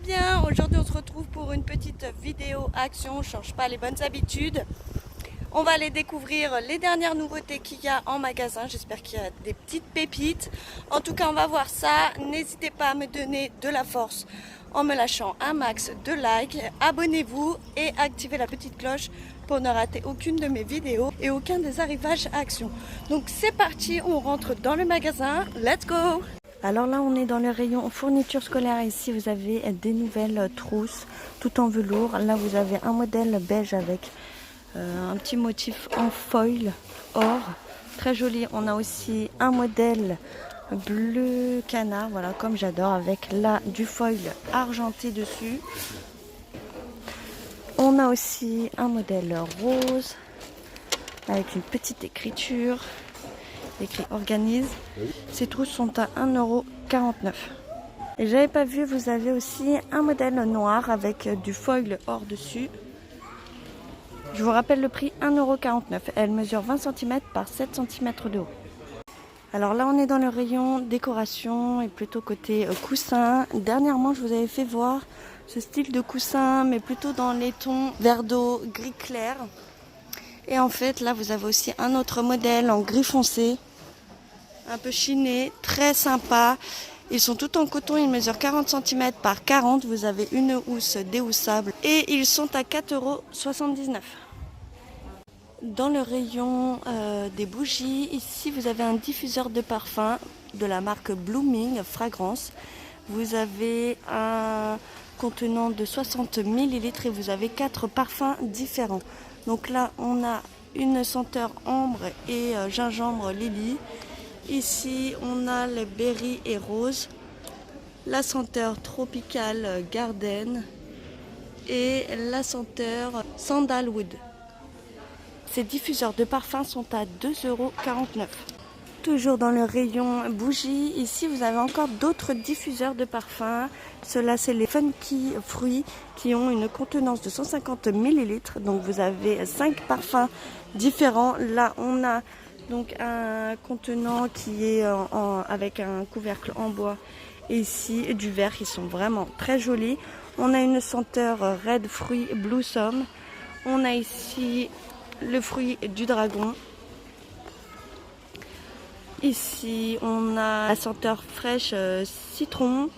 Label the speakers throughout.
Speaker 1: bien, aujourd'hui on se retrouve pour une petite vidéo action, on ne change pas les bonnes habitudes. On va aller découvrir les dernières nouveautés qu'il y a en magasin, j'espère qu'il y a des petites pépites. En tout cas on va voir ça, n'hésitez pas à me donner de la force en me lâchant un max de likes. Abonnez-vous et activez la petite cloche pour ne rater aucune de mes vidéos et aucun des arrivages action. Donc c'est parti, on rentre dans le magasin, let's go! Alors là on est dans le rayon fourniture scolaire. Ici vous avez des nouvelles trousses tout en velours. Là vous avez un modèle beige avec un petit motif en foil or, très joli. On a aussi un modèle bleu canard, voilà comme j'adore, avec là du foil argenté dessus. On a aussi un modèle rose avec une petite écriture écrit organise. Ces trousses sont à 1,49 €. Et j'avais pas vu, vous avez aussi un modèle noir avec du foil or dessus. Je vous rappelle le prix, 1,49 €. Elle mesure 20 cm par 7 cm de haut. Alors là on est dans le rayon décoration et plutôt côté coussin. Dernièrement je vous avais fait voir ce style de coussin mais plutôt dans les tons vert d'eau, gris clair. Et en fait là vous avez aussi un autre modèle en gris foncé, un peu chiné, très sympa. Ils sont tout en coton, ils mesurent 40 cm par 40. Vous avez une housse déhoussable et ils sont à 4,79 €. Dans le rayon des bougies, ici vous avez un diffuseur de parfum de la marque Blooming Fragrance. Vous avez un contenant de 60 ml et vous avez 4 parfums différents. Donc là on a une senteur ambre et gingembre lily. Ici on a les berry et rose, la senteur tropicale garden et la senteur sandalwood. Ces diffuseurs de parfum sont à 2,49 €. Toujours dans le rayon bougies, ici vous avez encore d'autres diffuseurs de parfum. Ceux-là c'est les Funky fruits qui ont une contenance de 150 ml. Donc vous avez 5 parfums différents. Là on a donc un contenant qui est avec un couvercle en bois. Et ici du verre, qui sont vraiment très jolis. On a une senteur red fruit blossom. On a ici le fruit du dragon. Ici on a la senteur fraîche citron.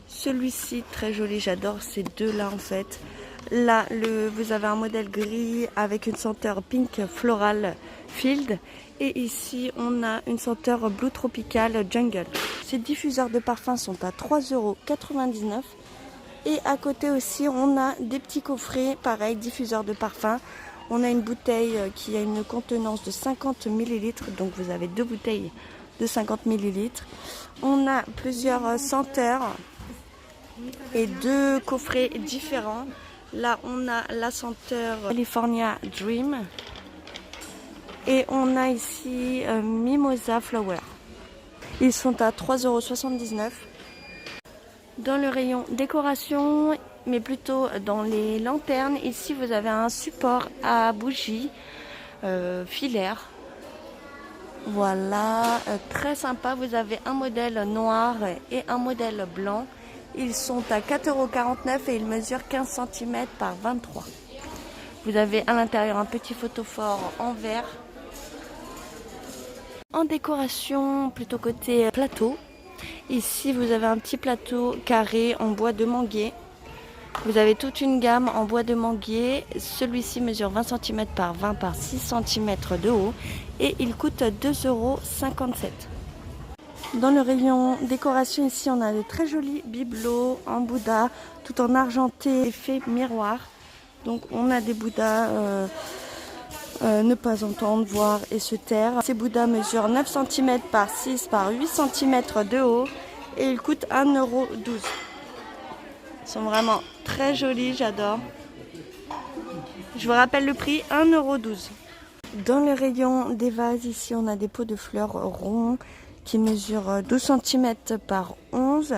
Speaker 1: Celui-ci très joli, j'adore ces deux là en fait. Là vous avez un modèle gris avec une senteur pink floral field. Et ici on a une senteur blue tropical jungle. Ces diffuseurs de parfum sont à 3,99 €. Et à côté aussi on a des petits coffrets, pareil, diffuseurs de parfum. On a une bouteille qui a une contenance de 50 ml, donc vous avez deux bouteilles de 50 ml. On a plusieurs senteurs et deux coffrets différents. Là on a la senteur California Dream et on a ici Mimosa Flower. Ils sont à 3,79 €. Dans le rayon décoration, mais plutôt dans les lanternes, ici vous avez un support à bougies filaire. Voilà, très sympa. Vous avez un modèle noir et un modèle blanc. Ils sont à 4,49 € et ils mesurent 15 cm par 23. Vous avez à l'intérieur un petit photophore en verre. En décoration, plutôt côté plateau. Ici vous avez un petit plateau carré en bois de manguier. Vous avez toute une gamme en bois de manguier. Celui-ci mesure 20 cm par 20 par 6 cm de haut et il coûte 2,57 €. Dans le rayon décoration, ici on a de très jolis bibelots en Bouddha, tout en argenté, effet miroir. Donc on a des Bouddhas ne pas entendre, voir et se taire. Ces Bouddhas mesurent 9 cm par 6 par 8 cm de haut et ils coûtent 1,12 €. Ils sont vraiment très jolis, j'adore. Je vous rappelle le prix, 1,12 €. Dans le rayon des vases, ici on a des pots de fleurs ronds qui mesurent 12 cm par 11.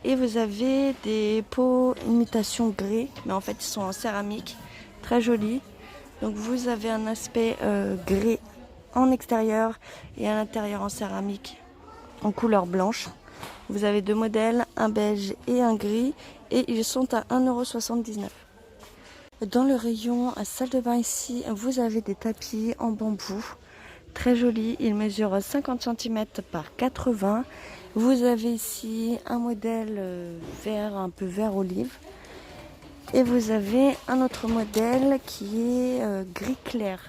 Speaker 1: Et vous avez des pots imitation grès, mais en fait ils sont en céramique, très jolis. Donc vous avez un aspect grès en extérieur et à l'intérieur en céramique en couleur blanche. Vous avez deux modèles, un beige et un gris, et ils sont à 1,79 €. Dans le rayon salle de bain ici, vous avez des tapis en bambou, très jolis. Ils mesurent 50 cm par 80. Vous avez ici un modèle vert, un peu vert olive. Et vous avez un autre modèle qui est gris clair.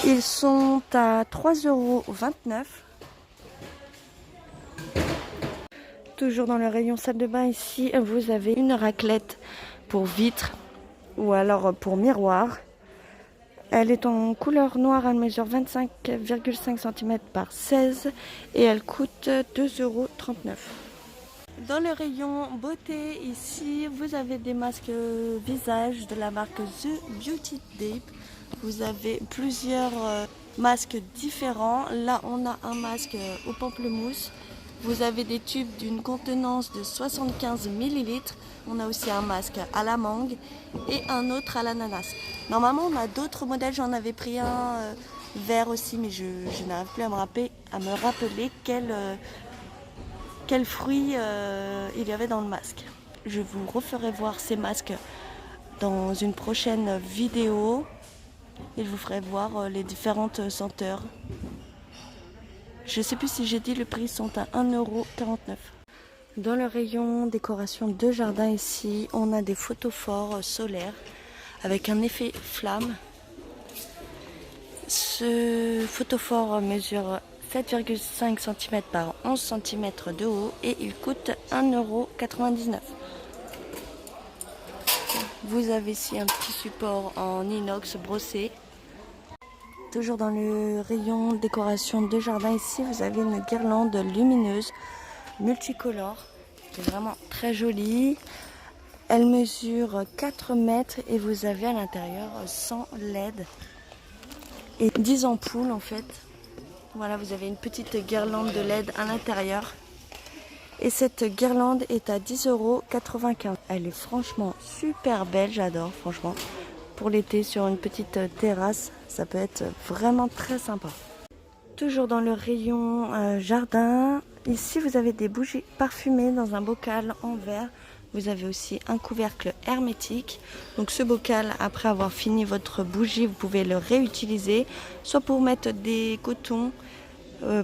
Speaker 1: Ils sont à 3,29 €. Toujours dans le rayon salle de bain ici, vous avez une raclette pour vitre ou alors pour miroir. Elle est en couleur noire, elle mesure 25,5 cm par 16 et elle coûte 2,39 €. Dans le rayon beauté ici, vous avez des masques visage de la marque The Beauty Deep. Vous avez plusieurs masques différents. Là, on a un masque au pamplemousse. Vous avez des tubes d'une contenance de 75 ml. On a aussi un masque à la mangue et un autre à l'ananas. Normalement, on a d'autres modèles. J'en avais pris un vert aussi, mais je n'arrive plus à me rappeler quel fruit il y avait dans le masque. Je vous referai voir ces masques dans une prochaine vidéo. Et je vous ferai voir les différentes senteurs. Je ne sais plus si j'ai dit le prix, ils sont à 1,49 €. Dans le rayon décoration de jardin ici, on a des photophores solaires avec un effet flamme. Ce photophore mesure 7,5 cm par 11 cm de haut et il coûte 1,99 €. Vous avez ici un petit support en inox brossé. Toujours dans le rayon décoration de jardin ici, vous avez une guirlande lumineuse multicolore qui est vraiment très jolie. Elle mesure 4 mètres et vous avez à l'intérieur 100 LED et 10 ampoules en fait. Voilà, vous avez une petite guirlande de LED à l'intérieur. Et cette guirlande est à 10,95 €. Elle est franchement super belle, j'adore franchement. Pour l'été sur une petite terrasse, ça peut être vraiment très sympa. Toujours dans le rayon jardin, ici vous avez des bougies parfumées dans un bocal en verre. Vous avez aussi un couvercle hermétique. Donc ce bocal, après avoir fini votre bougie, vous pouvez le réutiliser, soit pour mettre des cotons,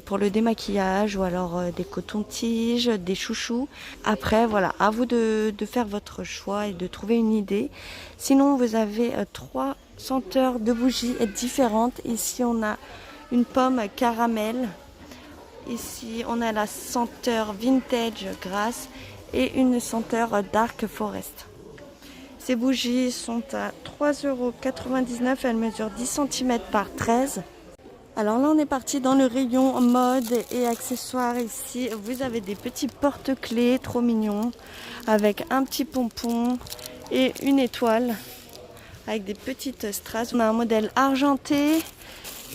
Speaker 1: pour le démaquillage ou alors des cotons-tiges, des chouchous. Après voilà, à vous de faire votre choix et de trouver une idée. Sinon vous avez 3 senteurs de bougies différentes. Ici on a une pomme caramel. Ici on a la senteur vintage grasse et une senteur dark forest. Ces bougies sont à 3,99 €. Elles mesurent 10 cm par 13. Alors là on est parti dans le rayon mode et accessoires. Ici vous avez des petits porte-clés trop mignons avec un petit pompon et une étoile avec des petites strass. On a un modèle argenté.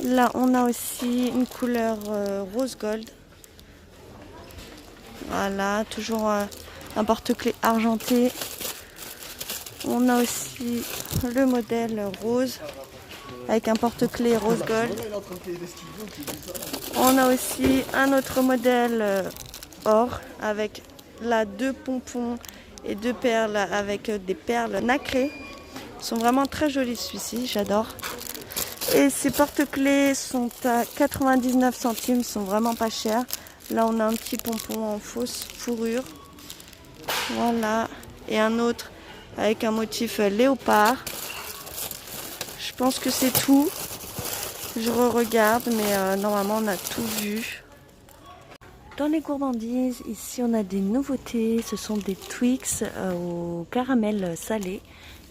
Speaker 1: Là on a aussi une couleur rose gold. Voilà, toujours un porte-clés argenté. On a aussi le modèle rose avec un porte-clés rose gold. On a aussi un autre modèle or avec là 2 pompons et 2 perles avec des perles nacrées. Ils sont vraiment très jolis celui-ci, j'adore. Et ces porte-clés sont à 99 centimes, sont vraiment pas chers. Là on a un petit pompon en fausse fourrure. Voilà. Et un autre avec un motif léopard. Je pense que c'est tout. Je re-regarde, mais normalement on a tout vu. Dans les gourmandises, ici on a des nouveautés. Ce sont des Twix au caramel salé.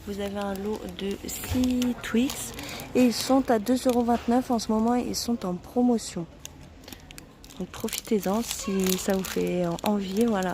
Speaker 1: Vous avez un lot de 6 Twix et ils sont à 2,29 € en ce moment. Ils sont en promotion. Donc profitez-en si ça vous fait envie. Voilà.